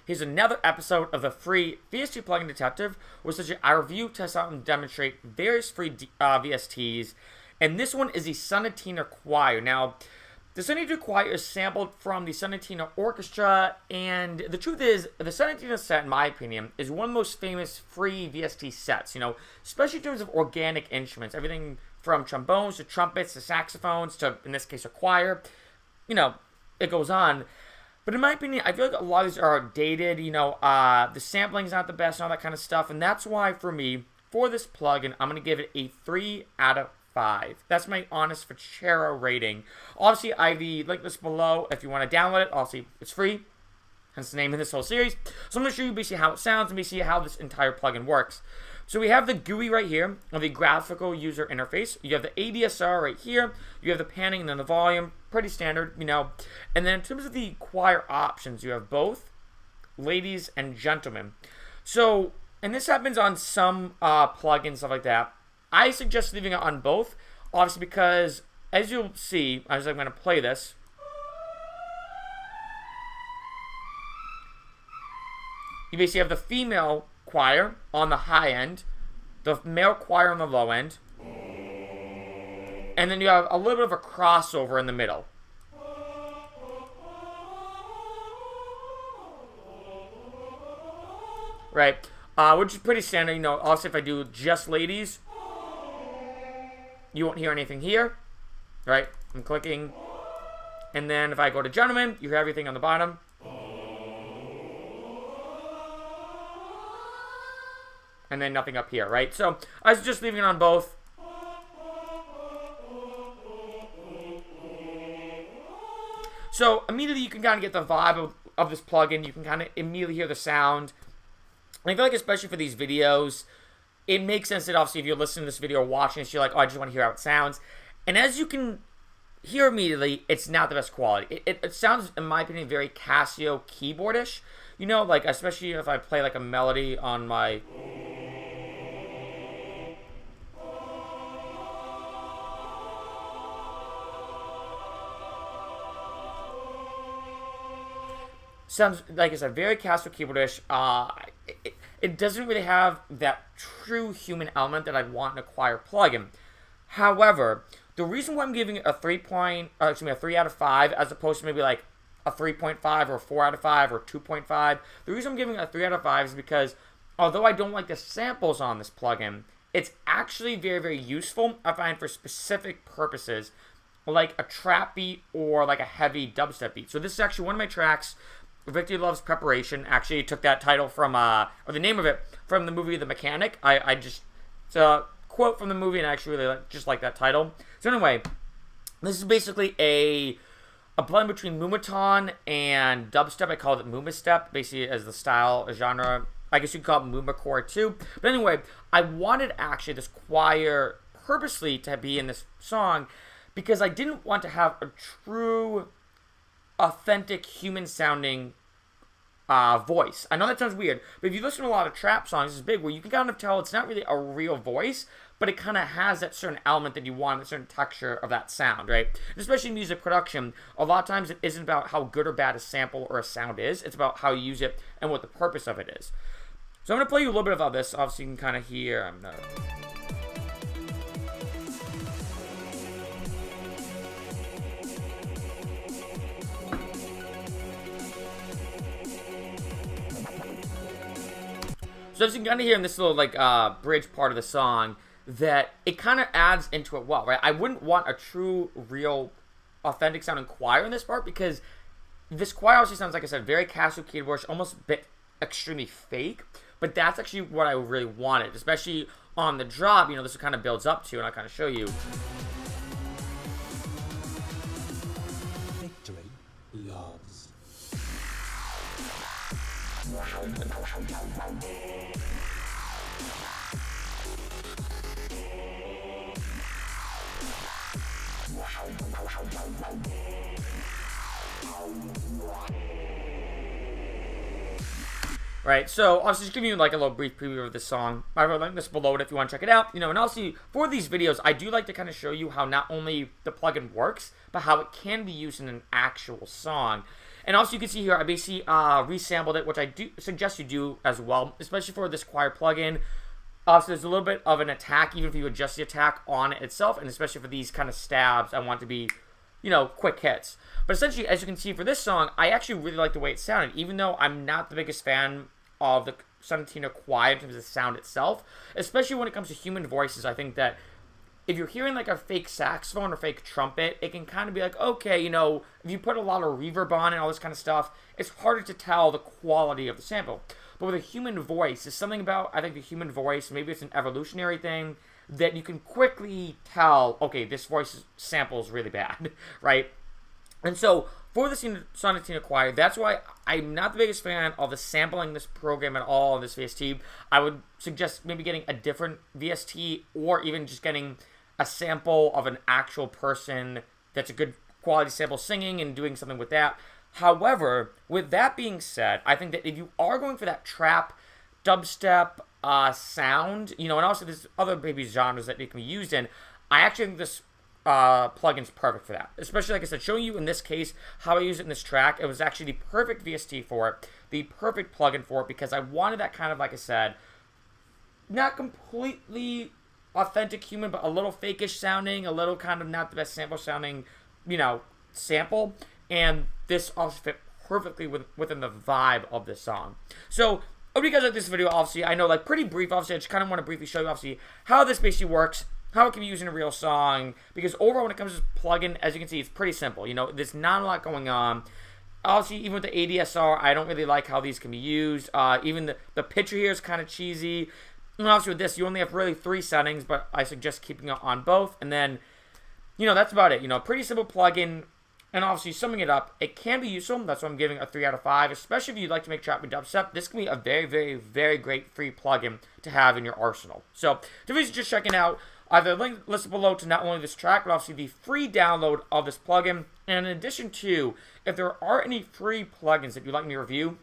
Here's another episode of the free VST Plugin Detective, where I review, test out, and demonstrate various free VSTs. And this one is the Sonatina Choir. Now, the Sonatina Choir is sampled from the Sonatina Orchestra, and the truth is, the Sonatina set, in my opinion, is one of the most famous free VST sets, especially in terms of organic instruments. Everything from trombones to trumpets to saxophones to, in this case, a choir. It goes on. But in my opinion, I feel like a lot of these are dated, the sampling's not the best and all that kind of stuff, and that's why, for me, for this plugin, I'm going to give it a 3 out of 5. That's my honest Freccero rating. Obviously, I've linked this below if you want to download it. Obviously, it's free, hence the name of this whole series. So I'm going to show you basically how it sounds and basically how this entire plugin works. So we have the GUI right here, or the graphical user interface. You have the ADSR right here. You have the panning and then the volume. Pretty standard, And then in terms of the choir options, you have both ladies and gentlemen. So, and this happens on some plugins, stuff like that. I suggest leaving it on both, obviously because, as you'll see, as I'm going to play this, you basically have the female choir on the high end, the male choir on the low end, and then you have a little bit of a crossover in the middle. Right? Which is pretty standard. Also, if I do just ladies, you won't hear anything here. Right? I'm clicking. And then if I go to gentlemen, you hear everything on the bottom. And then nothing up here, right? So I was just leaving it on both. So immediately you can kind of get the vibe of this plugin. You can kind of immediately hear the sound. And I feel like especially for these videos, it makes sense that obviously if you're listening to this video or watching this, you're like, oh, I just want to hear how it sounds. And as you can hear immediately, it's not the best quality. It sounds, in my opinion, very Casio keyboardish. Like especially if I play like a melody on my... Sounds like it's a very Casio keyboardish. It doesn't really have that true human element that I want in a choir plugin. However, the reason why I'm giving it a 3 out of 5 as opposed to maybe like a 3.5 or a 4 out of 5 or 2.5, the reason I'm giving it a 3 out of 5 is because although I don't like the samples on this plugin, it's actually very, very useful, I find, for specific purposes, like a trap beat or like a heavy dubstep beat. So this is actually one of my tracks. Victory Loves Preparation. Actually took that title from, or the name of it, from the movie The Mechanic. It's a quote from the movie, and I actually really just like that title. So anyway, this is basically a blend between Moomaton and dubstep. I call it Moomastep, basically as the style, a genre. I guess you could call it Moomacore too. But anyway, I wanted actually this choir purposely to be in this song because I didn't want to have a true, authentic, human-sounding voice. I know that sounds weird, but if you listen to a lot of trap songs, it's big, where you can kind of tell it's not really a real voice, but it kind of has that certain element that you want, a certain texture of that sound, right? And especially in music production, a lot of times it isn't about how good or bad a sample or a sound is, it's about how you use it and what the purpose of it is. So I'm going to play you a little bit of this, obviously you can kind of hear, So as you can kind of hear in this little bridge part of the song, that it kind of adds into it well, right? I wouldn't want a true, real, authentic sounding choir in this part because this choir obviously sounds, like I said, very Casio keyboardish, almost a bit extremely fake. But that's actually what I really wanted, especially on the drop. This kind of builds up to, and I'll kind of show you. Victory loves. Right, so obviously just giving you like a little brief preview of this song. I will link this below it if you want to check it out. And also for these videos, I do like to kind of show you how not only the plugin works, but how it can be used in an actual song. And also you can see here, I basically resampled it, which I do suggest you do as well, especially for this choir plugin. So there's a little bit of an attack, even if you adjust the attack on it itself, and especially for these kind of stabs, I want to be, quick hits. But essentially, as you can see for this song, I actually really like the way it sounded, even though I'm not the biggest fan of the Sonatina Choir in terms of the sound itself, especially when it comes to human voices. I think that if you're hearing like a fake saxophone or fake trumpet, it can kind of be like, okay, if you put a lot of reverb on and all this kind of stuff, it's harder to tell the quality of the sample. But with a human voice, there's something about, I think, the human voice, maybe it's an evolutionary thing, that you can quickly tell, okay, this voice sample is really bad, right? And so, for the Sonatina Choir, that's why I'm not the biggest fan of the sampling this program at all, this VST. I would suggest maybe getting a different VST, or even just getting a sample of an actual person that's a good quality sample singing and doing something with that. However, with that being said, I think that if you are going for that trap, dubstep sound, and also there's other maybe genres that it can be used in, I actually think this plugin's perfect for that. Especially, like I said, showing you in this case how I use it in this track, it was actually the perfect VST for it, the perfect plugin for it, because I wanted that kind of, like I said, not completely authentic human, but a little fakeish sounding, a little kind of not the best sample sounding, sample. And this also fit perfectly within the vibe of this song. So, I hope you guys like this video. Obviously, I know, like, pretty brief. Obviously, I just kind of want to briefly show you, obviously, how this basically works, how it can be used in a real song. Because overall, when it comes to this plugin, as you can see, it's pretty simple. There's not a lot going on. Obviously, even with the ADSR, I don't really like how these can be used. Even the picture here is kind of cheesy. And obviously, with this, you only have really 3 settings, but I suggest keeping it on both. And then, that's about it. Pretty simple plugin. And obviously, summing it up, it can be useful. That's why I'm giving a 3 out of 5, especially if you'd like to make trap and dubstep. This can be a very, very, very great free plugin to have in your arsenal. So, if you're just checking out, the link listed below to not only this track, but obviously the free download of this plugin. And in addition to, if there are any free plugins that you'd like me to review,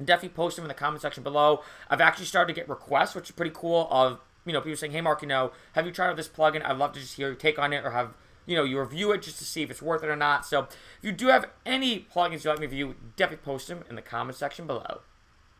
definitely post them in the comment section below. I've actually started to get requests, which is pretty cool, of, people saying, hey, Mark, have you tried out this plugin? I'd love to just hear your take on it, or have you review it just to see if it's worth it or not. So if you do have any plugins you'd like me to review, definitely post them in the comment section below.